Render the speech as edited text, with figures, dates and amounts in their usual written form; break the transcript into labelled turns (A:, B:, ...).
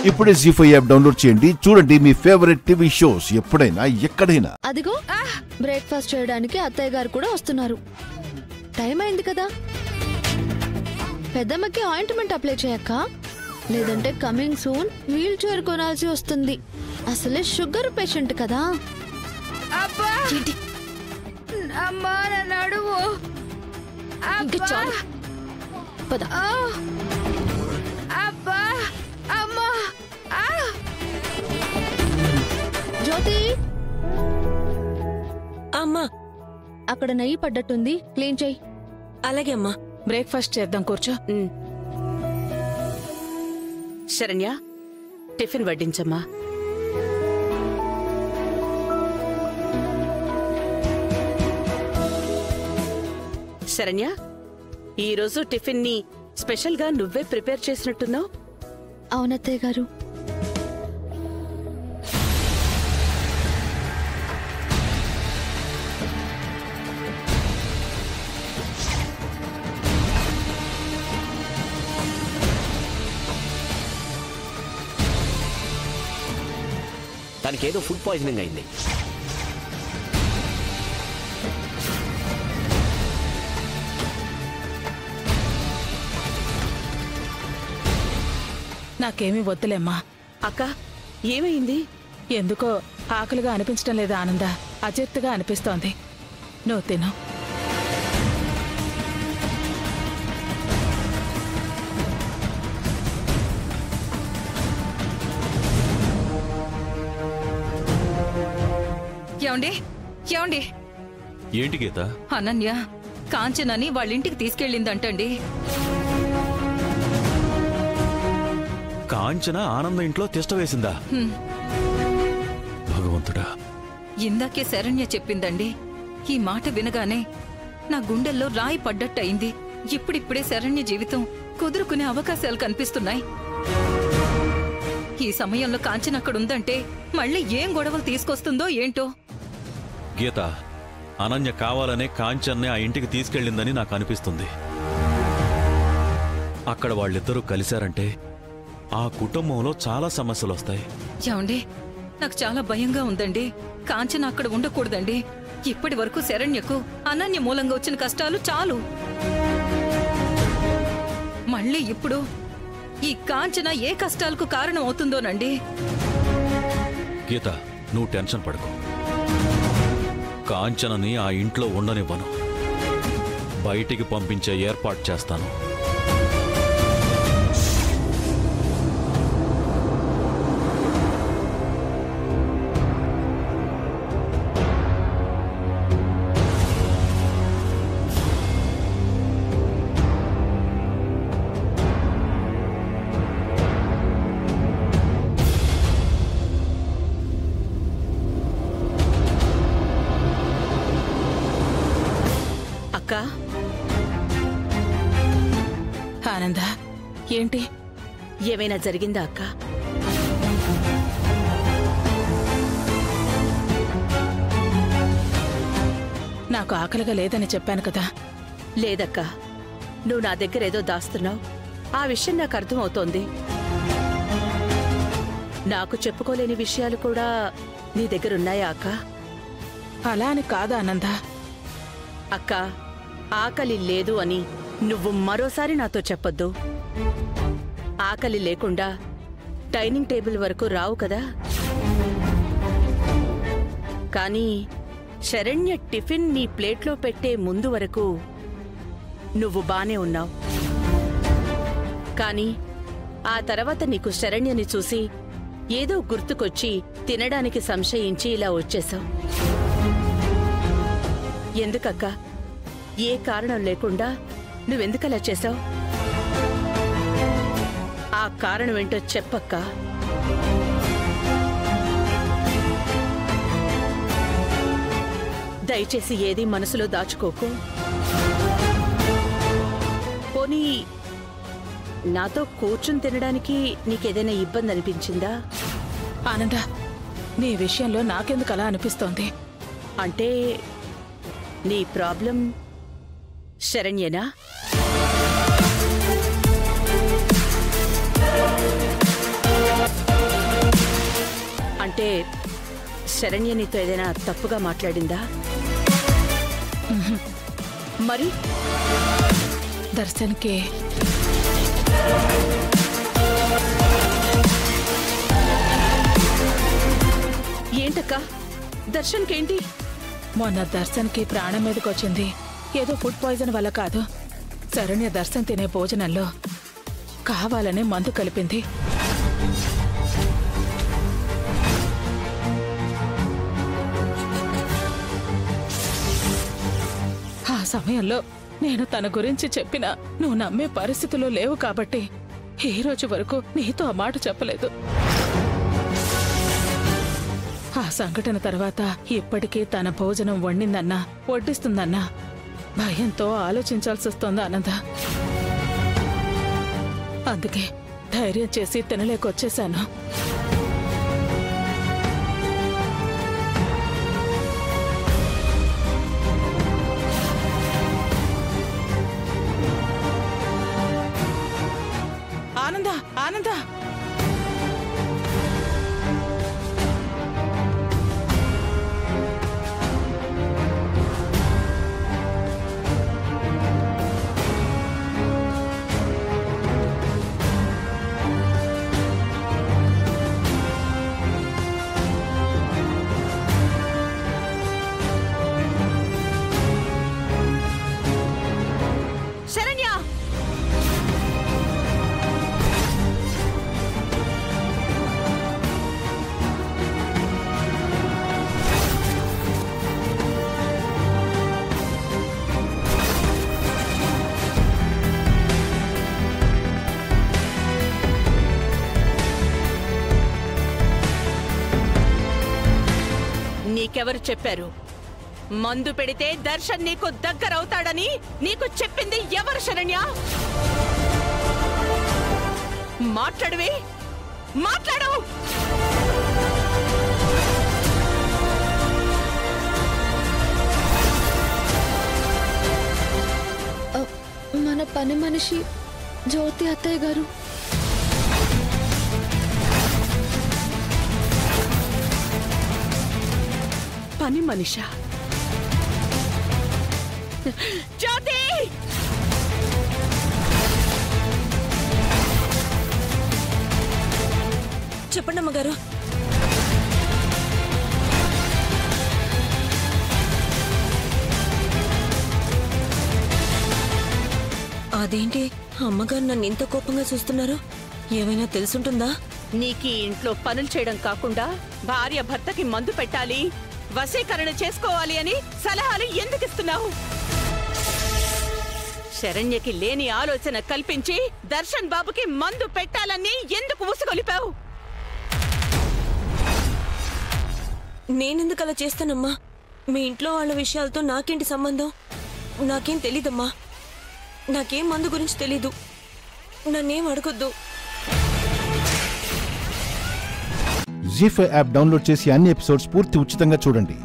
A: ఇప్పుడే జీ5 app download చేయండి. చూడండి మీ ఫేవరెట్ టీవీ షోస్ ఎప్పుడైనా ఎక్కడైనా.
B: అదిగో బ్రేక్ఫాస్ట్ చేయడానికి అత్తయ్య గారు కూడా వస్తున్నారు. టైం అయింది కదా. పెద్దమ్మకి ఆయింట్మెంట్ అప్లై చేయక్క, లేదంటే కమింగ్ సూన్ వీల్ చైర్ కొనాల్సి వస్తుంది. అసలే షుగర్ పేషెంట్ కదా. పద. జ్యోతి,
C: అమ్మా
B: అక్కడ నెయ్యి పడ్డట్టుంది, క్లీన్ చెయ్యి.
C: అలాగే అమ్మా.
D: బ్రేక్ఫాస్ట్ చేద్దాం, కూర్చో.
E: శరణ్య, టిఫిన్ వడ్డించమ్మా. శరణ్య, ఈరోజు టిఫిన్ ని స్పెషల్ గా నువ్వే ప్రిపేర్ చేసినట్టున్నావు.
B: అవునత్తయ్య గారు.
F: తనకేదో ఫుడ్ పాయిజనింగ్ అయింది.
D: నాకేమీ వద్దులేమ్మా.
E: అక్క, ఏమైంది?
D: ఎందుకో ఆకలిగా అనిపించడం లేదా ఆనంద, అజెత్తుగా అనిపిస్తోంది. నువ్వు తిను.
G: ఏమండి?
H: ఏంటి గీత?
G: అనన్య కాంచనని వాళ్ళింటికి తీసుకెళ్ళిందంటండి.
H: కాంచన ఆనంద ఇంట్లో తిష్ట వేసిందా? భగవంతుడా.
G: ఇందాకే శరణ్య చెప్పిందండి. ఈ మాట వినగానే నా గుండెల్లో రాయి పడ్డట్టయింది. ఇప్పుడిప్పుడే శరణ్య జీవితం కుదురుకునే అవకాశాలు కనిపిస్తున్నాయి. ఈ సమయంలో కాంచన అక్కడుందంటే మళ్ళీ ఏం గొడవలు తీసుకొస్తుందో ఏంటో.
H: గీత, అనన్య కావాలనే కాంచన్నే ఆ ఇంటికి తీసుకెళ్ళిందని నాకు అనిపిస్తుంది. అక్కడ వాళ్ళిద్దరూ కలిశారంటే ఆ కుటుంబంలో చాలా సమస్యలు వస్తాయి.
G: ఏమండి, నాకు చాలా భయంగా ఉందండి. కాంచన అక్కడ ఉండకూడదండి. ఇప్పటి వరకు శరణ్యకు అనన్య మూలంగా వచ్చిన కష్టాలు చాలు. మళ్ళీ ఇప్పుడు ఈ కాంచన ఏ కష్టాలకు కారణం అవుతుందోనండి.
H: గీత, నువ్వు టెన్షన్ పడకు. కాంచనని ఆ ఇంట్లో ఉండనివ్వను. బయటికి పంపించే ఏర్పాటు చేస్తాను.
D: ఆనంద, ఏంటి?
E: ఏమైనా జరిగిందా అక్క?
D: నాకు ఆకలిగా లేదని చెప్పాను కదా.
E: లేదక్క, నువ్వు నా దగ్గర ఏదో దాస్తున్నావు. ఆ విషయం నాకు అర్థమవుతోంది. నాకు చెప్పుకోలేని విషయాలు కూడా నీ దగ్గరున్నాయా అక్క?
D: అలా అని కాదా ఆనంద.
E: అక్క, ఆకలి లేదు అని నువ్వు మరోసారి నాతో చెప్పొద్దు. ఆకలి లేకుండా డైనింగ్ టేబుల్ వరకు రావు కదా. కానీ శరణ్య టిఫిన్ నీ ప్లేట్లో పెట్టే ముందు వరకు నువ్వు బానే ఉన్నావు. కానీ ఆ తర్వాత నీకు శరణ్యని చూసి ఏదో గుర్తుకొచ్చి తినడానికి సంశయించి ఇలా వచ్చేశావు. ఎందుకక్క? ఏ కారణం లేకుండా నువ్వెందుకలా చేశావు? ఆ కారణం ఏంటో చెప్పక్క. దయచేసి ఏది మనసులో దాచుకోకు. పోనీ నాతో కూర్చుని తినడానికి నీకేదైనా ఇబ్బంది అనిపించిందా?
D: ఆనంద, నీ విషయంలో నాకెందుకు అలా అనిపిస్తోంది?
E: అంటే నీ ప్రాబ్లం శరణ్యనా? అంటే శరణ్య నీతో ఏదైనా తప్పుగా మాట్లాడిందా? మరి
D: దర్శన్కి
E: ఏంటక్క? దర్శన్కేంటి?
D: మొన్న దర్శన్కి ప్రాణం మీదకొచ్చింది ఏదో ఫుడ్ పాయిజన్ వల్ల కాదు. శరణ్య దర్శన్ తినే భోజనంలో కావాలనే మందు కలిపింది. ఆ సమయంలో నేను తన గురించి చెప్పినా నువ్వు నమ్మే పరిస్థితిలో లేవు కాబట్టి ఈ రోజు వరకు నీతో ఆ మాట చెప్పలేదు. ఆ సంఘటన తర్వాత ఇప్పటికీ తన భోజనం వండిందన్నా వడ్డిస్తుందన్నా భయంతో ఆలోచించాల్సి వస్తోంది ఆనంద. అందుకే ధైర్యం చేసి తినలేకొచ్చేశాను. ఆనంద ఆనంద
E: శరణ్య! నీకెవరు చెప్పారు? మందు పెడితే దర్శన్ నీకు దగ్గరవుతాడని నీకు చెప్పింది ఎవరు శరణ్య? మాట్లాడవే, మాట్లాడు!
B: మన పని మనిషి జ్యోతి అత్తయ్య గారు.
E: పని మనిషా? జ్యోతి!
C: చెప్పండి అమ్మగారు. అదేంటి అమ్మగారు నన్ను ఇంత కోపంగా చూస్తున్నారు? ఏమైనా తెలుసుంటుందా?
E: నీకీ ఇంట్లో పనులు చేయడం కాకుండా భార్య భర్తకి మందు పెట్టాలి, వశీకరణ చేసుకోవాలి అని సలహాలు ఎందుకిస్తున్నావు? శరణ్యకి లేని ఆలోచన కల్పించి దర్శన్ బాబుకి మందు పెట్టాలని ఎందుకు ఉసుగొలిపావు?
C: నేనెందుకు అలా చేస్తానమ్మా? మీ ఇంట్లో వాళ్ళ విషయాలతో నాకేంటి సంబంధం? నాకేం తెలీదమ్మా. నాకేం మందు గురించి తెలీదు. నన్నేం అడగొద్దు.
A: జీ5 యాప్ డౌన్లోడ్ చేసి అన్ని ఎపిసోడ్స్ పూర్తి ఉచితంగా చూడండి.